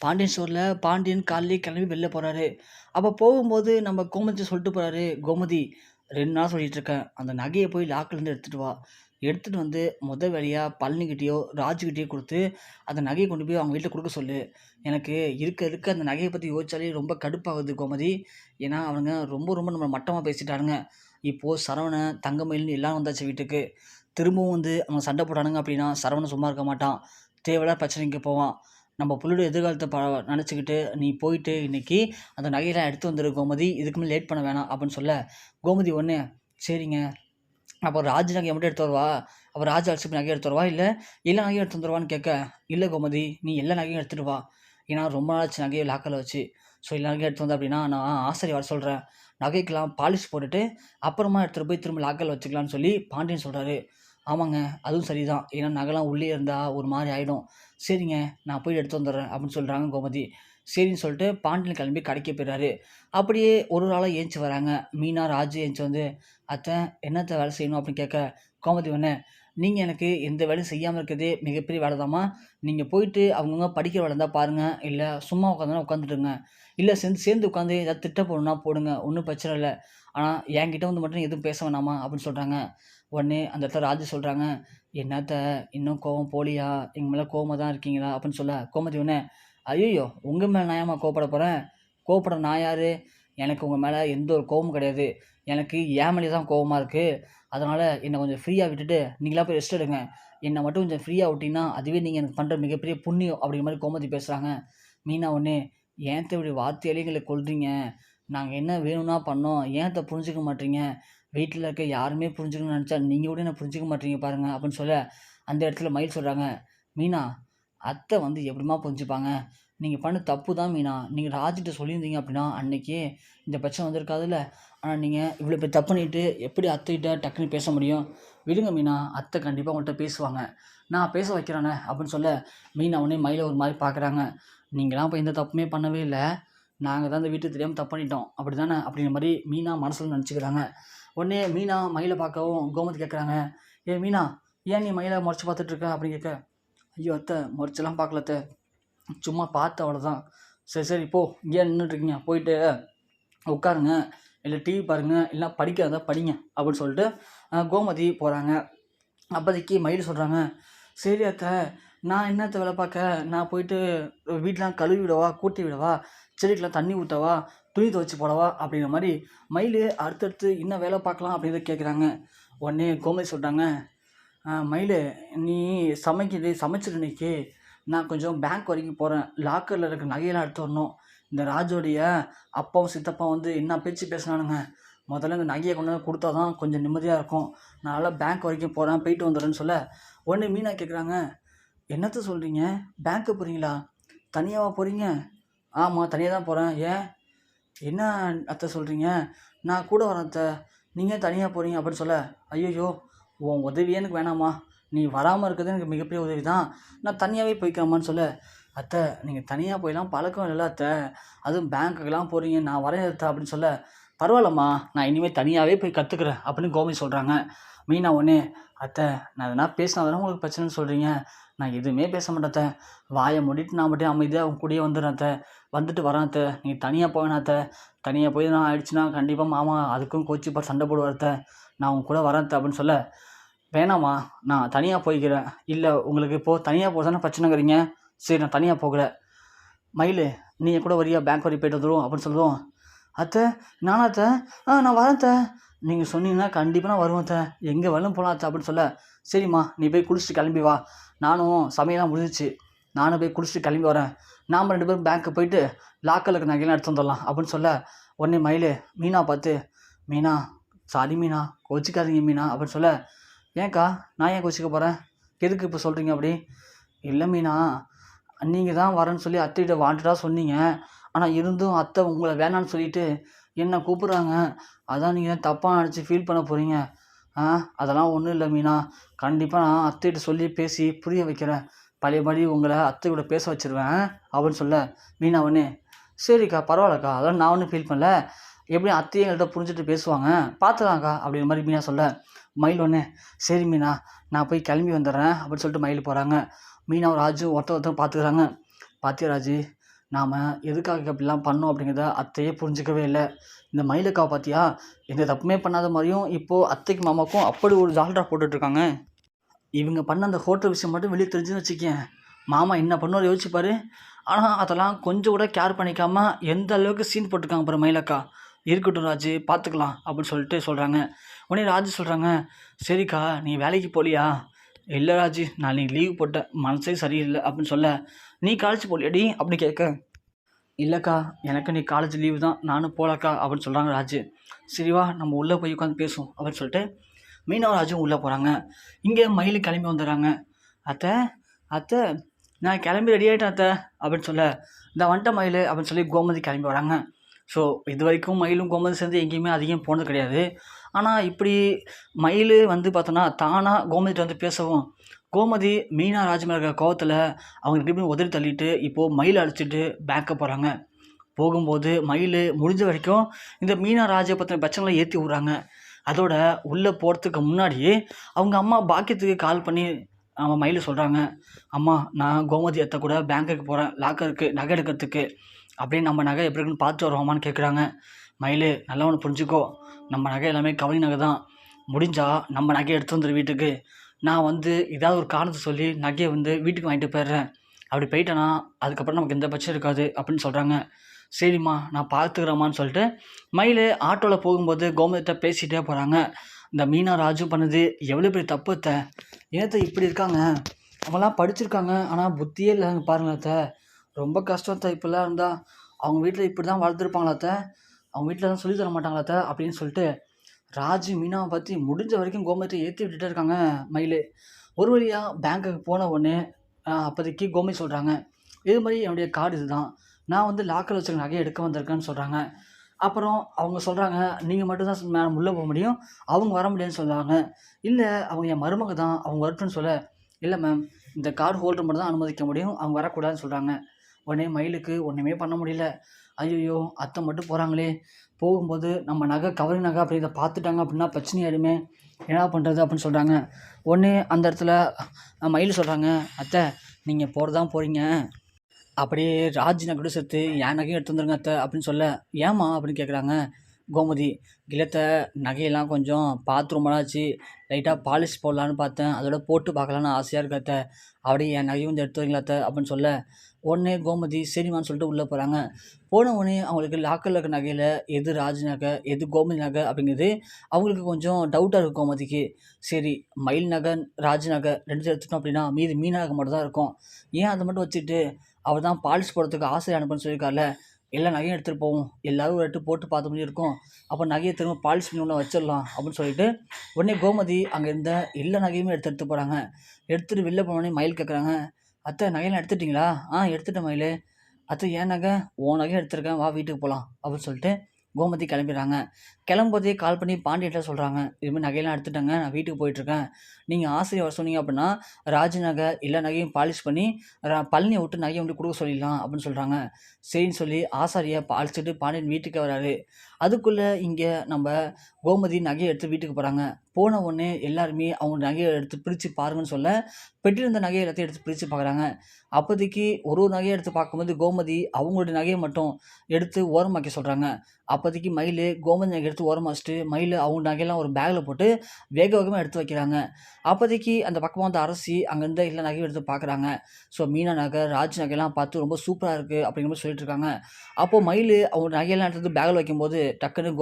பாண்டியன் ஸ்டோர்ல பாண்டியன் காலையிலேயே கிளம்பி வெளில போறாரு. அப்ப போகும்போது நம்ம கோமதிட்ட சொல்லிட்டு போறாரு, "கோமதி 2 நாளா சொல்லிட்டு இருக்கேன். அந்த நகைய போய் லாக்கர்லேருந்து எடுத்துட்டு வா. எடுத்துட்டு வந்து மொத வேலையா பழனிகிட்டயோ, ராஜுகிட்டயோ குடுத்து, அந்த நகைய கொண்டு போய் அவங்க வீட்ல குடுக்க சொல்லு. எனக்கு இருக்க இருக்க அந்த நகைய பத்தி யோசிச்சாலே ரொம்ப கடுப்பாகுது கோமதி. ஏன்னா, அவனுங்க ரொம்ப ரொம்ப நம்மள மட்டமா பேசிட்டானுங்க. இப்போ சரவணன், தங்கமயில்னு எல்லாரும் வந்தாச்சு வீட்டுக்கு. திரும்பவும் வந்து அவங்க சண்டை போட்டானுங்க அப்படின்னா, சரவணன் சும்மா இருக்க மாட்டான். தேவையில்லாத பிரச்சனைக்கு போவான். நம்ம புள்ளையோட எதிர்காலத்த நெனச்சுக்கிட்டு, "நீ போயிட்டு இன்னைக்கு அந்த நகையெல்லாம் எடுத்து வந்துரு கோமதி. இதுக்கு மேல லேட் பண்ண வேணாம்" அப்படின்னு சொல்ல, கோமதி உடனே, "சரிங்க. அப்போ ராஜ் நகைய மட்டும் எடுத்து வரவா? அப்ப ராஜ் அழைச்சிட்டு போய் நகைய எடுத்து வரவா? இல்ல எல்லா நகையும் எடுத்து வந்துரவான்னு?" கேட்க, "இல்ல கோமதி, நீ எல்லா நகையும் எடுத்துட்டு வா. ஏன்னா ரொம்ப நாள் ஆச்சு நகைய லாக்கர்ல வச்சு. ஸோ எல்லா நகையும் எடுத்து வந்த அப்படின்னா, நான் ஆசாரிய வர சொல்றேன். நகைக்கெல்லாம் பாலிஷ் போட்டுட்டு, அப்புறமா எடுத்துட்டு போய் திரும்ப லாக்கர்ல வச்சுக்கலாம்னு" சொல்லி பாண்டியன் சொல்றாரு. "ஆமாங்க, அதுவும் சரிதான். ஏன்னா நகைலாம் உள்ளயே இருந்தா ஒரு மாரி ஆயிடும். சரிங்க, நான் போய் எடுத்து வந்துடுறேன்" அப்படின்னு சொல்றாங்க கோமதி. சரின்னு சொல்லிட்டு பாண்டியன் கிளம்பி கடைக்கு போயிறாரு. அப்படியே ஒரு ஒரு ஆளா எந்திச்சு வராங்க. மீனா, ராஜு எந்திச்சு வந்து, "அத்தை என்னத்த வேலை செய்யணும்?" அப்படின்னு கேட்க, கோமதி உடனே, "நீங்க எனக்கு எந்த வேலையும் செய்யாம இருக்கிறதே மிகப்பெரிய வேலைதாம்மா. நீங்க போயிட்டு அவங்கவங்க படிக்கிற வேலை இருந்தா பாருங்க. இல்ல சும்மா உட்காந்தா உட்காந்துட்டுருங்க. இல்ல சேர்ந்து சேர்ந்து உட்காந்து ஏதாவது திட்டம் போடணும்னா போடுங்க. ஒண்ணும் பிரச்சனை இல்ல. ஆனா என்கிட்ட வந்து மட்டும் எதுவும் பேச வேணாமா?" அப்படின்னு சொல்றாங்க. உடனே அந்த இடத்துல ராஜு சொல்றாங்க, "என்னத்த இன்னும் கோவம் போலியா? எங்க மேல கோவமா தான் இருக்கீங்களா?" அப்படின்னு சொல்ல, கோமதி உடனே, "ஐய்யய்யோ! உங்க மேல நான் ஏம்மா கோவப்பட போறேன்? கோவப்பட நான் யாரு? எனக்கு உங்க மேல எந்த ஒரு கோவமும் கிடையாது. எனக்கு என் மேலே தான் கோவமா இருக்கு. அதனால என்ன கொஞ்சம் ஃப்ரீயா விட்டுட்டு, நீங்களா போய் ரெஸ்ட் எடுங்க. என்ன மட்டும் கொஞ்சம் ஃப்ரீயா விட்டீங்கன்னா, அதுவே நீங்க எனக்கு பண்ற மிகப்பெரிய புண்ணியம்." அப்படிங்கிற மாரி கோமதி பேசுறாங்க. மீனா உடனே, "ஏன் அத்த இப்படி வார்த்தையாலே எங்கள கொல்றீங்க? நாங்க என்ன வேணும்னா பண்ணோம். ஏன் அத்த புரிஞ்சுக்க மாட்றீங்க? வீட்ல இருக்க யாருமே புரிஞ்சுக்கணும்னு நெனச்சா, நீங்க கூட என்ன புரிஞ்சுக்க மாட்றீங்க பாருங்க." அப்படின்னு சொல்ல, அந்த இடத்துல மயில் சொல்றாங்க, "மீனா, அத்தை வந்து எப்படிம்மா புரிஞ்சுப்பாங்க? நீங்க பண்ண தப்பு தான் மீனா. நீங்க ராஜுட்ட சொல்லியிருந்தீங்க அப்படின்னா, அன்னைக்கே இந்த பிரச்சனை வந்திருக்காதுல்ல. ஆனா நீங்க இவ்வளோ பெரிய தப்பு பண்ணிட்டு, எப்படி அத்தைகிட்ட டக்குன்னு பேச முடியும்? விடுங்க மீனா, அத்தை கண்டிப்பா உங்கள்ட்ட பேசுவாங்க. நான் பேச வைக்கிறேனே." அப்படின்னு சொல்ல, மீனா உடனே மயில ஒரு மாரி பார்க்குறாங்க. "நீங்கலாம் அப்ப எந்த தப்புமே பண்ணவே இல்ல. நாங்க தான் இந்த வீட்டுக்கு தெரியாம தப்பு பண்ணிட்டோம். அப்படிதானே?" அப்படிங்கிற மாரி மீனா மனசுல நெனச்சுக்கிறாங்க. உடனே மீனா மயில பார்க்கவும், கோமதி கேட்குறாங்க, "ஏய் மீனா, ஏன் நீ மயில மொறச்சு பார்த்துட்டு இருக்க?" அப்படின்னு கேட்க, "ஐயோ! அத்தை மொறச்சுலாம் பார்க்கல அத்தை. சும்மா பார்த்தேன் அவ்வளோதான்." "சரி, சரி போ. இங்கேயே நின்னுட்டுருக்கீங்க. போயிட்டு உட்காருங்க. இல்ல டிவி பாருங்க. இல்ல படிக்கிறதா படிங்க." அப்படின்னு சொல்லிட்டு கோமதி போறாங்க. அப்போதைக்கு மயில் சொல்றாங்க, "சரி அத்தை, நான் என்னத்த வேலை பார்க்க? நான் போயிட்டு வீட்லாம் கழுவி விடவா? கூட்டி விடவா? செடிக்கெல்லாம் தண்ணி ஊத்தவா? துணி துவைச்சு போடவா?" அப்படிங்கிற மாரி மயிலு அடுத்தடுத்து என்ன வேலை பார்க்கலாம் அப்படிங்கிறத கேட்குறாங்க. உடனே கோமதி சொல்றாங்க, மயிலு, நீ சமைச்சிரு இன்னைக்கு. நான் கொஞ்சம் பேங்க் வரைக்கும் போறேன். லாக்கர்ல இருக்க நகையெல்லாம் எடுத்து வரணும். இந்த ராஜோடைய அப்பாவும், சித்தப்பாவும் வந்து என்ன பேச்சு பேசுனானுங்க. முதல்ல இந்த நகைய கொண்டு வந்து குடுத்தா தான் கொஞ்சம் நிம்மதியா இருக்கும். நான் அதனால பேங்க் வரைக்கும் போறேன். போயிட்டு வந்துடுறேன்னு சொல்ல, உடனே மீனா கேட்குறாங்க, "என்னத்த சொல்றீங்க? பேங்க்கு போறீங்களா? தனியாவா போறீங்க?" "ஆமா, தனியா தான் போறேன்." "ஏன்? என்ன அத்தை சொல்றீங்க? நான் கூட வரேன் அத்தை. நீங்க ஏன் தனியா போறீங்க?" அப்படின்னு சொல்ல, "ஐய்யய்யோ! உன் உதவியே எனக்கு வேணாம்மா. நீ வராம இருக்கிறது எனக்கு மிகப்பெரிய உதவி தான். நான் தனியாவே போய்க்கிறேம்மான்னு" சொல்ல, "அத்தை, நீங்க தனியா போய்லாம் பழக்கம் இல்லைல்ல அத்தை. அதுவும் பேங்க்குக்கெல்லாம் போறீங்க. நான் வரேன் அத்தை" அப்படின்னு சொல்ல, "பரவாயில்லம்மா. நான் இனிமே தனியாவே போய் கத்துக்கிறேன்" அப்படின்னு கோமதி சொல்றாங்க. மீனா உடனே, "அத்தை, நான் எதனா பேசினா தானே உங்களுக்கு பிரச்சனைன்னு சொல்றீங்க. நான் எதுவுமே பேச மாட்டேன் அத்தை. வாய மூடிட்டு நான் பாட்டுக்கு அமைதியா உங்க கூடயே வந்துடுறேன் அத்தை. வந்துட்டு வரேன் அத்தை. நீங்க தனியா போ வேணாம் அத்தை. தனியா போய் எதுனா ஆயிடுச்சுன்னா கண்டிப்பா மாமா அதுக்கும் கோச்சிப்பார், சண்டை போடுவார் அத்தை. நான் உங்க கூட வரேன் அத்தை" அப்படின்னு சொல்ல, "வேணாம்மா, நான் தனியா போய்க்கிறேன்." "இல்ல உங்களுக்கு இப்போ தனியா போறது தானே பிரச்சனைங்கிறீங்க. சரி, நான் தனியா போகல. மயிலு, நீ என் கூட வரியா? பேங்க் வரைக்கும் போயிட்டு வந்துருவோம்" அப்படின்னு சொல்லவும், "அத்தை, நானா அத்தை? நான் வரேன் அத்தை. நீங்க சொன்னீங்கன்னா கண்டிப்பா நான் வருவேன் அத்தை. எங்க வேணாலும் போலாம் அத்தை" அப்படின்னு சொல்ல, "சரிம்மா, நீ போய் குளிச்சுட்டு கிளம்பி வா. நானும் சமையல்லாம் முடிஞ்சிருச்சு. நானும் போய் குளிச்சுட்டு கிளம்பி வரேன். நாம 2 பேரும் பேங்க்கு போயிட்டு லாக்கர்ல இருக்க நகையெல்லாம் எடுத்து வந்துடலாம்" அப்படின்னு சொல்ல, உடனே மயிலு மீனா பார்த்து, "மீனா, சாரி மீனா, கோச்சிக்காதீங்க மீனா" அப்படின்னு சொல்ல, "ஏன்க்கா? நான் ஏன் கோச்சிக்க போறேன்? எதுக்கு இப்போ சொல்றீங்க அப்படி?" "இல்ல மீனா, நீங்க தான் வரேன்னு சொல்லி அத்தைகிட்ட வாண்டடா சொன்னீங்க. ஆனா இருந்தும் அத்தை உங்கள வேணான்னு சொல்லிட்டு என்ன கூப்பிடுறாங்க. அதான் நீங்க தப்பா நெனச்சு ஃபீல் பண்ண போறீங்க. ஆ அதெல்லாம் ஒண்ணும் இல்ல மீனா. கண்டிப்பா நான் அத்தைகிட்ட சொல்லி பேசி புரிய வைக்கிறேன். பழையபடி உங்கள அத்தை கூட பேச வச்சுருவேன்" அப்படின்னு சொல்ல, மீனா உடனே, "சரிக்கா, பரவாயில்லக்கா. அதெல்லாம் நான் ஒண்ணும் ஃபீல் பண்ணல. எப்படியும் அத்தையும் எங்கள்ட்ட புரிஞ்சுட்டு பேசுவாங்க. பார்த்துக்கலாம்க்கா" அப்படிங்கிற மாரி மீனா சொல்ல, மயில் உடனே, "சரி மீனா, நான் போய் கிளம்பி வந்துடுறேன்" அப்படின்னு சொல்லிட்டு மயில் போறாங்க. மீனாவும் ராஜும் ஒருத்தர் ஒருத்தர் பார்த்துக்கிறாங்க. "பாத்தியா ராஜு, நாம் எதுக்காக இப்படிலாம் பண்ணோம் அப்படிங்கிறத அத்தையே புரிஞ்சுக்கவே இல்லை. இந்த மயிலக்காவை பார்த்தியா, எந்த தப்புமே பண்ணாத மாதிரியும் இப்போது அத்தைக்கு மாமாவுக்கும் அப்படி ஒரு ஜால்ரா போட்டுட்ருக்காங்க. இவங்க பண்ண அந்த ஹோட்டல் விஷயம் மட்டும் வெளியே தெரிஞ்சுன்னு வச்சுக்கேன், மாமா என்ன பண்ணுவார் யோசிச்சுப்பாரு. ஆனால் அதெல்லாம் கொஞ்சம் கூட கேர் பண்ணிக்காம எந்த அளவுக்கு சீன் போட்டிருக்காங்க பாரு மயிலக்கா. இருக்கட்டும் ராஜு, பார்த்துக்கலாம் அப்படின்னு சொல்லிட்டு சொல்கிறாங்க. உடனே ராஜு சொல்கிறாங்க, சரிக்கா நீ வேலைக்கு போகலையா? இல்லை ராஜு, நான் இன்னைக்கு லீவ் போட்டேன், மனசே சரியில்லை அப்படின்னு சொல்ல, நீ காலேஜ் போகலையாடி அப்படின்னு கேட்க, இல்லைக்கா எனக்கு நீ காலேஜ் லீவு தான், நானும் போகலக்கா அப்படின்னு சொல்கிறாங்க ராஜு. சரி வா நம்ம உள்ளே போய் உட்காந்து பேசுவோம் அப்படின்னு சொல்லிட்டு மீனாவும் ராஜும் உள்ளே போகிறாங்க. இங்கே மயில் கிளம்பி வந்துடுறாங்க. அத்தை அத்தை நான் கிளம்பி ரெடி ஆகிட்டேன் அத்தை அப்படின்னு சொல்ல, இந்த வந்துட்ட மயில் அப்படின்னு சொல்லி கோமதி கிளம்பி வராங்க. ஸோ இது வரைக்கும் மயிலும் கோமதி சேர்ந்து எங்கேயுமே அதிகம் போனது கிடையாது. ஆனால் இப்படி மயில் வந்து பார்த்தோன்னா தானாக கோமதிட்ட வந்து பேசவும், கோமதி மீனா ராஜு மேலே இருக்கிற கோவத்தில் அவங்க 2 பேரும் உதறி தள்ளிட்டு இப்போது மயிலை அழைச்சிட்டு பேக்க போகிறாங்க. போகும்போது மயில் முடிஞ்ச வரைக்கும் இந்த மீனா ராஜை பற்றின பிரச்சனைகளை ஏற்றி விட்றாங்க. அதோட உள்ளே போகிறதுக்கு முன்னாடியே அவங்க அம்மா பாக்கியத்துக்கு கால் பண்ணி அவன் மயில் சொல்கிறாங்க, அம்மா நான் கோமதி அத்தை கூட பேங்க்குக்கு போகிறேன், லாக்கருக்கு நகை எடுக்கிறதுக்கு, அப்படியே நம்ம நகை எப்படி இருக்குன்னு பார்த்துட்டு வருவோமான்னு கேட்குறாங்க. மயில் நல்லா ஒன்று புரிஞ்சுக்கோ, நம்ம நகை எல்லாமே கவனி நகை தான், முடிஞ்சால் நம்ம நகையை எடுத்து வந்துடு வீட்டுக்கு. நான் வந்து ஏதாவது ஒரு காரணத்தை சொல்லி நகையை வந்து வீட்டுக்கு வாங்கிட்டு போயிடுறேன், அப்படி போயிட்டேன்னா அதுக்கப்புறம் நமக்கு எந்த பிரச்சனை இருக்காது அப்படின்னு சொல்கிறாங்க. சரிம்மா நான் பார்த்துக்கிறேம்மான்னு சொல்லிட்டு மயில் ஆட்டோவில் போகும்போது கோமதிட்ட பேசிகிட்டே போகிறாங்க. இந்த மீனா ராஜு பண்ணது எவ்வளோ பெரிய தப்பு அத்தை, ஏத்த இப்படி இருக்காங்க, அவங்களாம் படிச்சிருக்காங்க ஆனால் புத்தியே இல்லைங்க பாருங்களேன் அத்தை, ரொம்ப கஷ்டம் அத்தை, இப்படிலாம் இருந்தால் அவங்க வீட்டில் இப்படி தான் வளர்த்துருப்பாங்களா அத்தை, அவங்க வீட்டில் தான் சொல்லி தர மாட்டாங்களா அத்தை அப்படின்னு சொல்லிட்டு ராஜு மீனாவை பற்றி முடிஞ்ச வரைக்கும் கோமதியை ஏற்றி விட்டுட்டே இருக்காங்க மயில். ஒரு வழியாக பேங்க்குக்கு போன உடனே அப்போதைக்கு கோமதி சொல்கிறாங்க, இது மாதிரி என்னுடைய கார்டு இதுதான், நான் வந்து லாக்கரில் வச்சுருக்க நகையை எடுக்க வந்திருக்கேன்னு சொல்கிறாங்க. அப்புறம் அவங்க சொல்கிறாங்க, நீங்கள் மட்டும்தான் மேம் உள்ளே போக முடியும், அவங்க வர முடியாதுன்னு சொல்கிறாங்க. இல்லை அவங்க என் மருமக தான், அவங்க வரட்டும்னு சொல்ல, இல்லை மேம் இந்த கார்டு ஹோல்டர் மட்டும் தான் அனுமதிக்க முடியும், அவங்க வரக்கூடாதுன்னு சொல்கிறாங்க. உடனே மயிலுக்கு ஒன்றுமே பண்ண முடியல. ஐயோ அத்தை மட்டும் போகிறாங்களே, போகும்போது நம்ம நகை கவரி நகை அப்படிங்கிறத பார்த்துட்டாங்க அப்படின்னா பிரச்சனையாயிடுமே, என்ன பண்ணுறது அப்படின்னு சொல்கிறாங்க. உடனே அந்த இடத்துல மயில் சொல்கிறாங்க, அத்தை நீங்கள் போகிறதான் போகிறீங்க, அப்படியே ராஜ் நகையோட சேர்த்து என் நகையும் எடுத்து வந்துருங்க அத்தை அப்படின்னு சொல்ல, ஏம்மா அப்படின்னு கேட்குறாங்க கோமதி. இல்லத்த நகையெல்லாம் கொஞ்சம் பார்த்து ரொம்ப நாளாச்சு, லைட்டாக பாலிஷ் போடலான்னு பார்த்தேன், அதோட போட்டு பார்க்கலான்னு ஆசையாக இருக்கு அத்தை, அப்படியே என் நகையும் கொஞ்சம் எடுத்து வைங்களா அத்தை அப்படின்னு சொல்ல, உடனே கோமதி சரிம்மான்னு சொல்லிட்டு உள்ளே போகிறாங்க. போன உடனே அவங்களுக்கு லாக்கரில் இருக்க நகையில் எது ராஜ் நகை எது கோமதி நகை அப்படிங்கிறது அவங்களுக்கு கொஞ்சம் டவுட்டாக இருக்கும் கோமதிக்கு. சரி மயில் நகை ராஜ் நகை 2 எடுத்துட்டோம் அப்படின்னா மீதி மீனா நகை மட்டும் தான் இருக்கும், ஏன் அதை மட்டும் வச்சுட்டு அவர் தான் பாலிஷ் போடுறதுக்கு ஆசை அனுப்புன்னு சொல்லியிருக்கார்ல, எல்லா நகையும் எடுத்துகிட்டு போவோம், எல்லோரும் ஒரு எட்டு போட்டு பார்த்த மாதிரி இருக்கும், அப்போ நகையை திரும்ப பாலிஷ் பண்ணி ஒன்று வச்சிடலாம் அப்படின்னு சொல்லிட்டு உடனே கோமதி அங்கே இருந்த எல்லா நகையுமே எடுத்து போகிறாங்க. எடுத்துகிட்டு வெளில போனோடனே மயில் கேட்குறாங்க, அத்தை நகையெல்லாம் எடுத்துட்டிங்களா? எடுத்துட்டேன் மயில். அத்தை ஏன் நகை? உன் நகை எடுத்துருக்கேன், வா வீட்டுக்கு போகலாம் அப்படின்னு சொல்லிட்டு கோமதி கிளம்பிடுறாங்க. கிளம்பும்போதே கால் பண்ணி பாண்டியன்ட்ட சொல்கிறாங்க, இதுமாதிரி நகையெல்லாம் எடுத்துட்டேங்க, நான் வீட்டுக்கு போயிட்டுருக்கேன், நீங்கள் ஆசிரியர் வர சொன்னீங்க அப்படின்னா ராஜ் நகை எல்லா நகையும் பாலிஷ் பண்ணி பழனியை விட்டு நகையை வந்து கொடுக்க சொல்லிடலாம் அப்படின்னு சொல்கிறாங்க. சரின்னு சொல்லி ஆசாரியை அழைச்சிட்டு பாண்டியன் வீட்டுக்கு வராரு. அதுக்குள்ளே இங்கே நம்ம கோமதி நகையை எடுத்து வீட்டுக்கு போகிறாங்க. போன உடனே எல்லாருமே அவங்க நகையை எடுத்து பிரித்து பாருங்கன்னு சொல்ல, பெட்டியில் இருந்த நகையை எல்லாத்தையும் எடுத்து பிரித்து பார்க்குறாங்க. அப்போதைக்கு ஒரு ஒரு நகையை எடுத்து பார்க்கும்போது கோமதி அவங்களுடைய நகையை மட்டும் எடுத்து ஓரமாக்க சொல்கிறாங்க. அப்போதைக்கு மயில் கோமதி நகை எடுத்து ஓரமாக வச்சுட்டு மயில் அவங்க நகையெல்லாம் ஒரு பேக்கில் போட்டு வேக வேகமாக எடுத்து வைக்கிறாங்க. அப்போதைக்கு அந்த பக்கமாக வந்து அரசி அங்கேருந்து எல்லா நகையும் எடுத்து பார்க்குறாங்க. ஸோ மீனா நகை ராஜ் நகையெல்லாம் பார்த்து ரொம்ப சூப்பராக இருக்குது அப்படிங்கிற மாதிரி சொல்லிட்டு இருக்காங்க. அப்போது மயில் அவங்க நகையெல்லாம் எடுத்து பேக்கில் வைக்கும்போது டக்குன்னு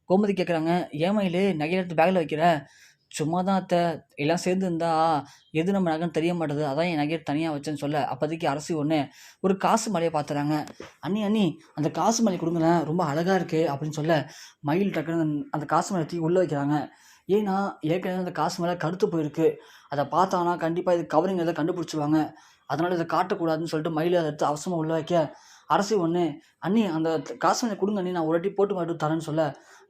கோமதி கேட்குறாங்க, ஏன் மயில் நகையை எடுத்து பேக்கில் வைக்கிற? சும்மா தான் அத்தை, எல்லாம் சேர்ந்து இருந்தா எது நம்ம நகைன்னு தெரிய மாட்டேது, அதான் என் நகையை தனியாக வச்சேன்னு சொல்ல, அப்போதைக்கு அரசி ஒன்று ஒரு காசு மலையை பார்த்துறாங்க. அண்ணி அண்ணி அந்த காசு மலை கொடுங்களேன், ரொம்ப அழகாக இருக்குது அப்படின்னு சொல்ல, மயில் டக்குன்னு அந்த காசு மலை தூக்கி உள்ளே வைக்கிறாங்க. ஏன்னா ஏற்கனவே அந்த காசு மேலே கருத்து போயிருக்கு, அதை பார்த்தாங்கன்னா கண்டிப்பாக இது கவரிங் எதாவது கண்டுபிடிச்சிருவாங்க, அதனால் இதை காட்டக்கூடாதுன்னு சொல்லிட்டு மயில் அதை எடுத்து அவசரமாக உள்ளே வைக்க, அரசி ஒன்று அண்ணி அந்த காசு மலை கொடுங்க அண்ணி, நான் ஒரு வாட்டி போட்டு மட்டும் தரேன்னு சொல்ல,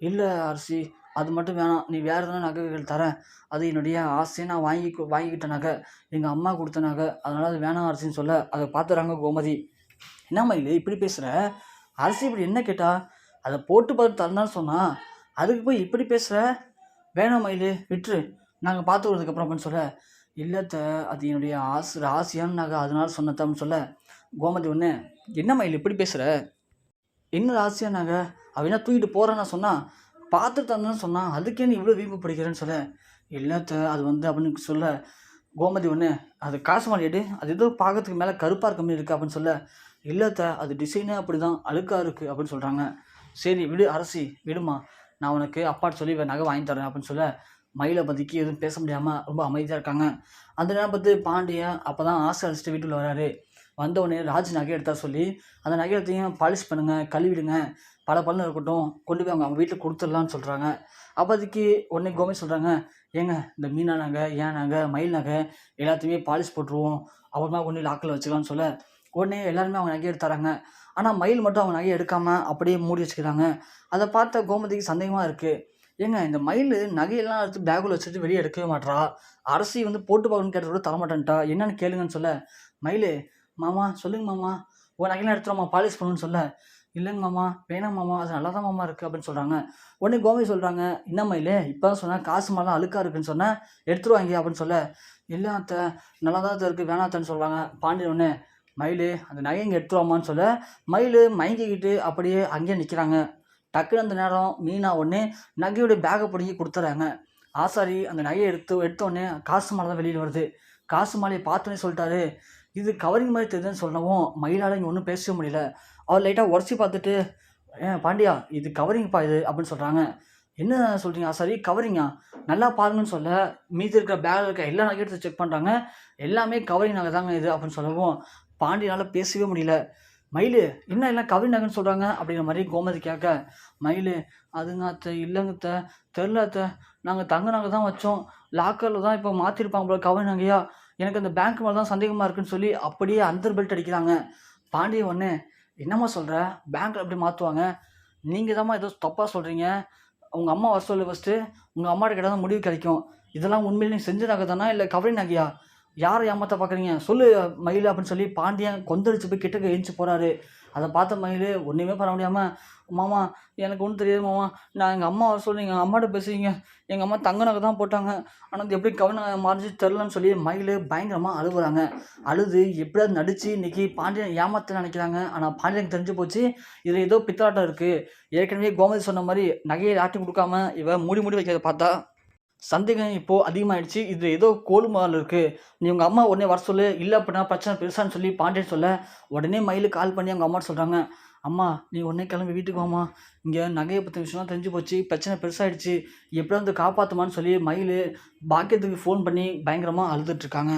இல்லை அரசி அது மட்டும் வேணாம், நீ வேறு எதனா நகைகள் தரேன், அது என்னுடைய ஆசையை நான் வாங்கிக்கிட்ட நகை, எங்கள் அம்மா கொடுத்த நகை, அதனால் அது வேணாம் அரசின்னு சொல்ல, அதை பார்த்துறாங்க கோமதி. என்ன மயில் இப்படி பேசுகிற? அரசி இப்படி என்ன கேட்டா, அதை போட்டு பார்த்து தரேன்னு சொன்னா, அதுக்கு போய் இப்படி பேசுகிற? வேணாம் மயில் விட்டுரு, நாங்கள் பார்த்து வரதுக்கப்புறம் அப்படின்னு சொல்ல, இல்லைத்த அது என்னுடைய ஆசையான நகை அதனால சொன்னத்தன்னு சொல்ல, கோமதி ஒன்று, என்ன மயில் இப்படி பேசுகிற? என்ன ராசியா நகை அப்படின்னா தூக்கிட்டு போகிறேன்னு சொன்னால் பார்த்துட்டு தந்தேன்னு சொன்னான், அதுக்கே நீ இவ்வளோ வீம்பு பிடிக்கிறேன்னு சொல்ல. எல்லாத்த அது வந்து அப்படின்னு சொல்ல கோமதி ஒன்று, அது காசு மாலை எடு, அது ஏதோ பார்க்கறதுக்கு மேலே கருப்பாக இருக்க மாதிரி இருக்குது அப்படின்னு சொல்ல. இல்லத்த அது டிசைனே அப்படி தான் அழுக்காக இருக்குது அப்படின்னு சொல்கிறாங்க. சரி விடு அரசி விடுமா, நான் உனக்கு அப்பாட்ட சொல்லி நகை வாங்கி தரேன் அப்படின்னு சொல்ல. மயிலை பற்றிக்கு எதுவும் பேச முடியாமல் ரொம்ப அமைதியாக இருக்காங்க. அந்த நேரம் பார்த்து பாண்டியன் அப்போ தான் ஆசை அடிச்சுட்டு வீட்டுக்குள்ள வராரு. வந்தவுடனே ராஜ் நகை எடுத்தா சொல்லி அந்த நகை எடுத்தையும் பாலிஷ் பண்ணுங்கள், கழுவிடுங்க, பல பலன்னு இருக்கட்டும், கொண்டு போய் அவங்க வீட்டில் கொடுத்துடலான்னு சொல்கிறாங்க. அப்போ அதுக்கு உடனே கோமதி சொல்கிறாங்க, ஏங்க இந்த மீனா நகை, ஏன் நகை, மயில் நகை எல்லாத்தையுமே பாலிஷ் போட்டுருவோம், அப்புறமா கொண்டு லாக்கில் வச்சுக்கலாம்னு சொல்ல. உடனே எல்லாருமே அவங்க நகையை எடுத்துறாங்க. ஆனால் மயில் மட்டும் அவங்க நகையை எடுக்காமல் அப்படியே மூடி வச்சுக்கிறாங்க. அதை பார்த்த கோமதிக்கு சந்தேகமாக இருக்குது. ஏங்க இந்த மயில் நகையெல்லாம் எடுத்து பேக்குள்ள வச்சுட்டு வெளியே எடுக்கவே மாட்றா, அரசி வந்து போட்டு பார்க்கணும்னு கேட்டது கூட தரமாட்டேன்ட்டா, என்னன்னு கேளுங்கன்னு சொல்ல. மயில், மாமா சொல்லுங்க மாமா, உன் நகையெல்லாம் எடுத்துருமா பாலிஷ் பண்ணணும்னு சொல்ல. இல்லைங்க மாமா, வேணாம் மாமா, அது நல்லா தான் மாமா இருக்குது அப்படின்னு சொல்கிறாங்க. உடனே கோமதி சொல்கிறாங்க, என்ன மயில் இப்போ தான் சொன்னேன் காசு மேலாம் அழுக்காக இருக்குன்னு சொன்னேன், எடுத்துருவாங்க அப்படின்னு சொல்ல. இல்லை அத்தை நல்லா தான் இருக்குது, வேணாத்தன்னு சொல்கிறாங்க. பாண்டியன் ஒன்று, மயில் அந்த நகை இங்கே எடுத்துருவாமான்னு சொல்ல. மயில் மயங்கிக்கிட்டு அப்படியே அங்கேயே நிற்கிறாங்க. டக்குன்னு அந்த நேரம் மீனா ஒன்று நகையோடைய பேக்கை பிடிங்கி கொடுத்துட்றாங்க. ஆசாரி அந்த நகையை எடுத்தோடனே காசு மாலை தான் வெளியில் வருது. காசு மாலையை பார்த்தோன்னே சொல்லிட்டாரு, இது கவரிங் மாதிரி தெரியுதுன்னு சொல்லவும் மயிலால் இங்கே ஒன்றும் பேசவே முடியல. அவர் லைட்டாக உடச்சி பார்த்துட்டு, பாண்டியா இது கவரிங்ப்பா இது அப்படின்னு சொல்கிறாங்க. என்ன சொல்கிறீங்க ஆசாரி, கவரிங்கா? நல்லா பாருங்கன்னு சொல்ல, மீதி இருக்கிற பேக்கில் இருக்க எல்லா நகையும் எடுத்து செக் பண்ணுறாங்க. எல்லாமே கவரிங் நகை தாங்க இது அப்படின்னு சொல்லவும் பாண்டியனால் பேசவே முடியல. மயில், என்ன எல்லாம் கவரிங் நகைன்னு சொல்கிறாங்க அப்படிங்கிற மாதிரி கோமதி கேட்க. மயில், அதுங்க அத்தை இல்லைங்க அத்தை, தெரில அத்தை, நாங்கள் தங்க நகை தான் வச்சோம், லாக்கரில் தான் இப்போ மாற்றிருப்பாங்க போல கவரிங் நகையா, எனக்கு அந்த பேங்க் மேலே தான் சந்தேகமாக இருக்குன்னு சொல்லி அப்படியே அந்தர் பெல்ட் அடிக்கிறாங்க. பாண்டிய ஒன்று, என்னம்மா சொல்கிற, பேங்க்கில் எப்படி மாற்றுவாங்க, நீங்கள் தாம்மா ஏதோ தப்பாக சொல்கிறீங்க, உங்கள் அம்மா வர சொல்லு ஃபஸ்ட்டு, உங்கள் அம்மாட்ட கேட்டால் தான் முடிவு கிடைக்கும், இதெல்லாம் உண்மையிலே நீ செஞ்ச நகை தானா இல்லை கவரிங் நகையா, யாரை ஏமாற்ற பார்க்குறீங்க சொல்லு மயில் அப்படின்னு சொல்லி பாண்டியன் கொந்தளிச்சு போய் கிட்டக்க எழுந்துச்சு போகிறாரு. அதை பார்த்த மயில் ஒன்றுமே பண்ண முடியாமல், மாமா எனக்கு ஒன்றும் தெரியாது மாமா, நான் எங்கள் அம்மா வர சொல்லி எங்கள் அம்மாட்ட பேசுவீங்க, எங்கள் அம்மா தங்க நகை தான் போட்டாங்க, ஆனால் அது எப்படி கவன மாறிச்சு தெரிலன்னு சொல்லி மயில் பயங்கரமாக அழுகுறாங்க. அழுது எப்படியாவது நடித்து இன்றைக்கி பாண்டியன் ஏமாத்த நினைக்கிறாங்க. ஆனால் பாண்டியனுக்கு தெரிஞ்சு போச்சு இதில் ஏதோ பித்தலாட்டம் இருக்குது. ஏற்கனவே கோமதி சொன்ன மாதிரி நகையை ஆட்டி கொடுக்காம இவ மூடி மூடி வைக்கிறத பார்த்தா சந்தேகம் இப்போது அதிகமாகிடுச்சு, இது ஏதோ கோலுமால் இருக்குது, நீ உங்கள் அம்மா உடனே வர சொல்லு, இல்லை அப்படின்னா பிரச்சனை பெருசான்னு சொல்லி பாண்டியன் சொல்ல. உடனே மயில் கால் பண்ணி அவங்க அம்மா சொல்கிறாங்க, அம்மா நீ உடனே கிளம்பி வீட்டுக்கு வாம்மா, இங்கே நகையை பற்றி விஷயம்லாம் தெரிஞ்சு போச்சு, பிரச்சனை பெருசாகிடுச்சு, எப்படியா வந்து காப்பாற்றுமான்னு சொல்லி மயில் பாக்கியத்துக்கு ஃபோன் பண்ணி பயங்கரமாக அழுதுட்ருக்காங்க.